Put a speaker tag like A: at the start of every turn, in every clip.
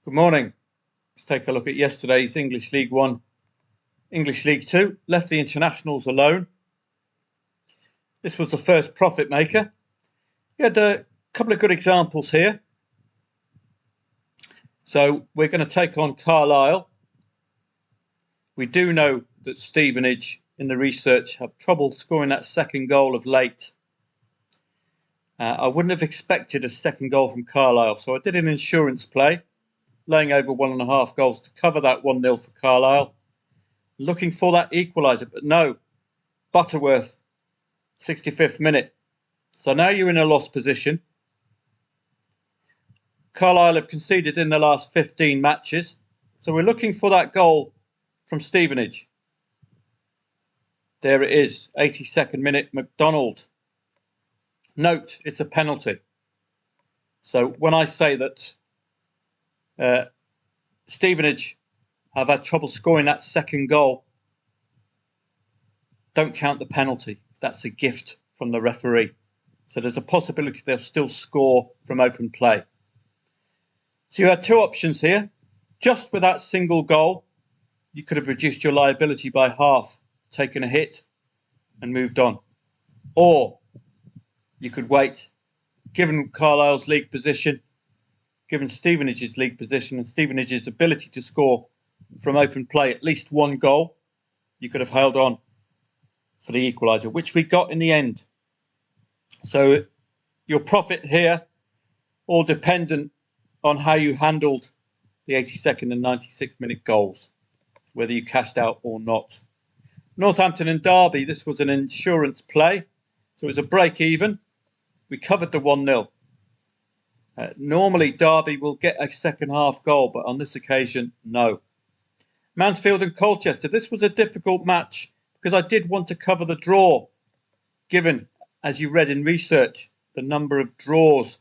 A: Good morning. Let's take a look at yesterday's English League One, English League Two. Left the internationals alone. This was the first profit maker. We had a couple of good examples here. So we're going to take on Carlisle. We do know that Stevenage in the research have trouble scoring that second goal of late. I wouldn't have expected a second goal from Carlisle, so I did an insurance play, laying over 1.5 goals to cover that 1-0 for Carlisle. Looking for that equaliser, but no. Butterworth, 65th minute. So now you're in a lost position. Carlisle have conceded in the last 15 matches. So we're looking for that goal from Stevenage. There it is, 82nd minute, McDonald. Note, it's a penalty. So when I say that Stevenage have had trouble scoring that second goal, don't count the penalty. That's a gift from the referee. So there's a possibility they'll still score from open play. So you had two options here. Just with that single goal, you could have reduced your liability by half, taken a hit and moved on. Or you could wait, given Carlisle's league position, given Stevenage's league position and Stevenage's ability to score from open play at least one goal, you could have held on for the equaliser, which we got in the end. So your profit here, all dependent on how you handled the 82nd and 96th minute goals, whether you cashed out or not. Northampton and Derby, this was an insurance play, so it was a break even. We covered the 1-0. Normally Derby will get a second half goal, but on this occasion, no. Mansfield and Colchester, this was a difficult match because I did want to cover the draw, given, as you read in research, the number of draws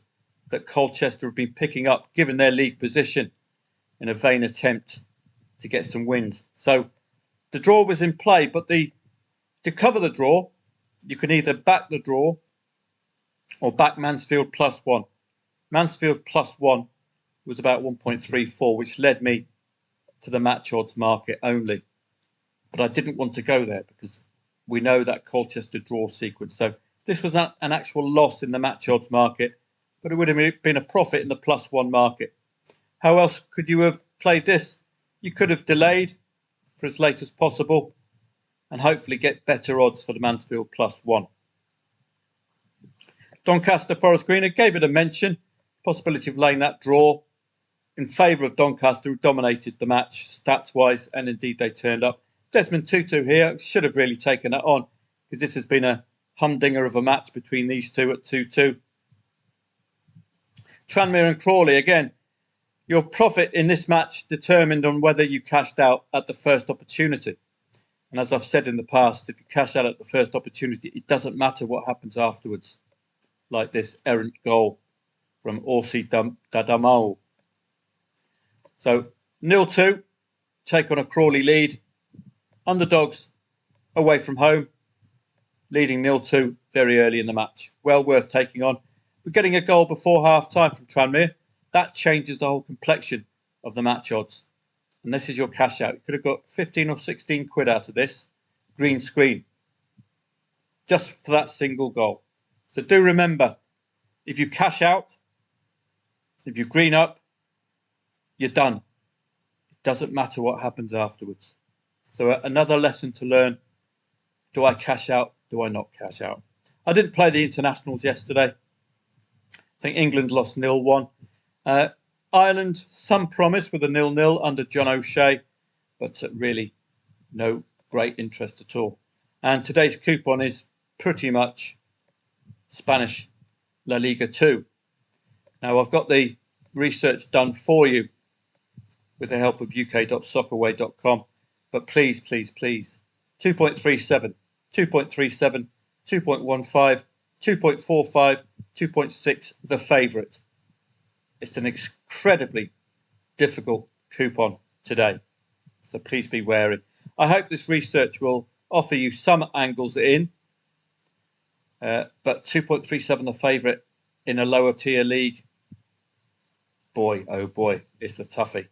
A: that Colchester have been picking up, given their league position, in a vain attempt to get some wins. So the draw was in play, but to cover the draw, you can either back the draw or back Mansfield +1. Mansfield +1 was about 1.34, which led me to the match odds market only. But I didn't want to go there because we know that Colchester draw sequence. So this was not an actual loss in the match odds market, but it would have been a profit in the +1 market. How else could you have played this? You could have delayed for as late as possible and hopefully get better odds for the Mansfield +1. Doncaster Forest Green, I gave it a mention. Possibility of laying that draw in favour of Doncaster, who dominated the match stats-wise, and indeed they turned up. Desmond Tutu here, should have really taken that on, because this has been a humdinger of a match between these two at 2-2. Tranmere and Crawley, again, your profit in this match determined on whether you cashed out at the first opportunity. And as I've said in the past, if you cash out at the first opportunity, it doesn't matter what happens afterwards, like this errant goal from Orsi Dadamau. So 0-2, take on a Crawley lead. Underdogs away from home, leading 0-2 very early in the match. Well worth taking on. We're getting a goal before half-time from Tranmere. That changes the whole complexion of the match odds. And this is your cash out. You could have got 15 or 16 quid out of this. Green screen. Just for that single goal. So do remember, if you cash out, if you green up, you're done. It doesn't matter what happens afterwards. So another lesson to learn. Do I cash out? Do I not cash out? I didn't play the internationals yesterday. I think England lost 0-1. Ireland, some promise with a 0-0 under John O'Shea, but really no great interest at all. And today's coupon is pretty much Spanish La Liga 2. Now, I've got the research done for you with the help of uk.soccerway.com. But please, please, please, 2.37, 2.37, 2.15, 2.45, 2.6, the favourite. It's an incredibly difficult coupon today. So please be wary. I hope this research will offer you some angles in. But 2.37 the favourite in a lower tier league boy, oh boy, it's a toughie.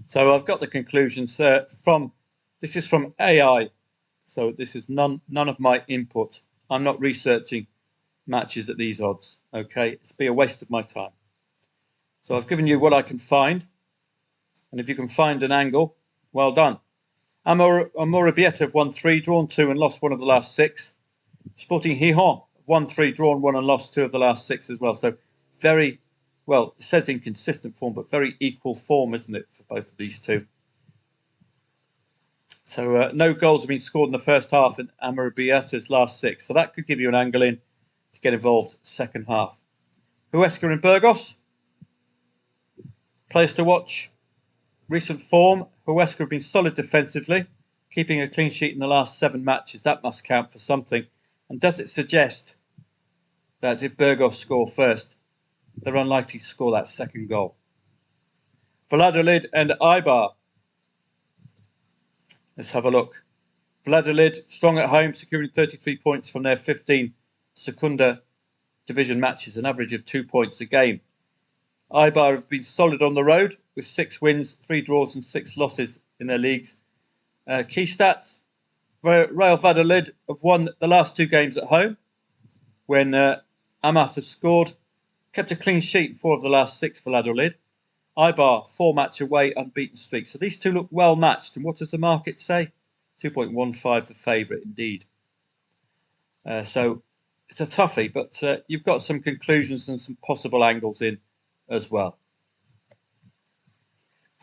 A: So I've got the conclusions this is from AI. So this is none of my input. I'm not researching matches at these odds. Okay, it's be a waste of my time. So I've given you what I can find, and if you can find an angle, well done. Amorebieta have won 3, drawn 2, and lost 1 of the last 6. Sporting Gijón won 3, drawn 1, and lost 2 of the last 6 as well. So very, well, it says inconsistent form, but very equal form, isn't it, for both of these two? So no goals have been scored in the first half in Amorebieta's last 6. So that could give you an angle in to get involved second half. Huesca and Burgos. Players to watch. Recent form. Huesca have been solid defensively, keeping a clean sheet in the last 7 matches. That must count for something. And does it suggest that if Burgos score first, they're unlikely to score that second goal? Valladolid and Eibar. Let's have a look. Valladolid, strong at home, securing 33 points from their 15 Segunda Division matches, an average of 2 points a game. Eibar have been solid on the road with 6 wins, 3 draws and 6 losses in their leagues. Key stats, Real Valladolid have won the last 2 games at home when Amat have scored, kept a clean sheet 4 of the last 6 for Valladolid. Eibar, 4-match away, unbeaten streak. So these two look well matched. And what does the market say? 2.15 the favourite indeed. So it's a toughie, but you've got some conclusions and some possible angles in as well.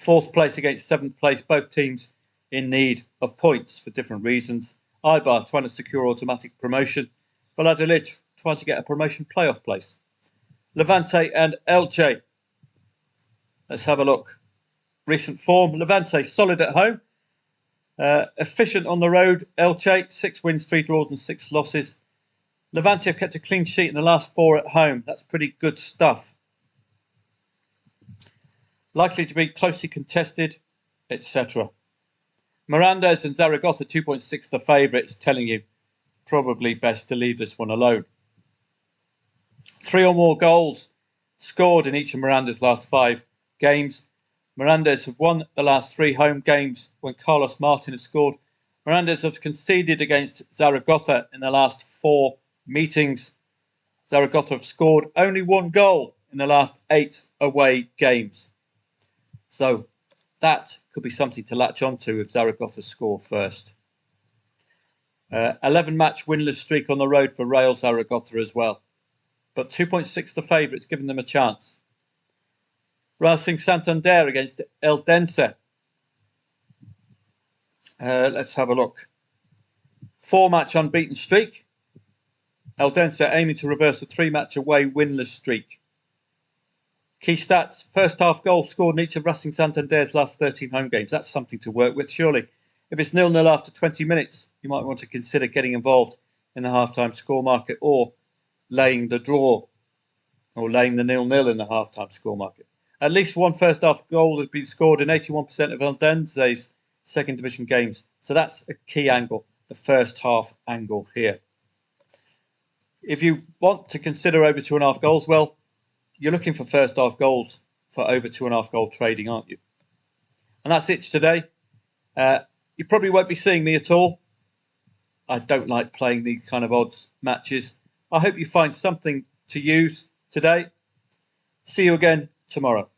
A: 4th place against 7th place, both teams in need of points for different reasons. Eibar trying to secure automatic promotion. Valladolid trying to get a promotion playoff place. Levante and Elche. Let's have a look. Recent form. Levante solid at home. Efficient on the road. Elche 6 wins, 3 draws and 6 losses. Levante have kept a clean sheet in the last 4 at home. That's pretty good stuff. Likely to be closely contested, etc. Mirandes and Zaragoza 2.6 the favourites, telling you probably best to leave this one alone. 3 or more goals scored in each of Miranda's last 5 games. Mirandes have won the last 3 home games when Carlos Martin has scored. Mirandes have conceded against Zaragoza in the last 4 meetings. Zaragoza have scored only 1 goal in the last 8 away games. So that could be something to latch onto if Zaragoza score first. 11-match winless streak on the road for Real Zaragoza as well. But 2.6 the favourites, giving them a chance. Racing Santander against Eldense. Let's have a look. 4-match unbeaten streak. Eldense aiming to reverse a 3-match away winless streak. Key stats, first half goals scored in each of Racing Santander's last 13 home games. That's something to work with, surely. If it's 0-0 after 20 minutes, you might want to consider getting involved in the half-time score market or laying the draw or laying the 0-0 in the half-time score market. At least 1 first half goal has been scored in 81% of Eldense's second division games. So that's a key angle, the first half angle here. If you want to consider over 2.5 goals, well, you're looking for first half goals for over 2.5 goal trading, aren't you? And that's it today. You probably won't be seeing me at all. I don't like playing these kind of odds matches. I hope you find something to use today. See you again tomorrow.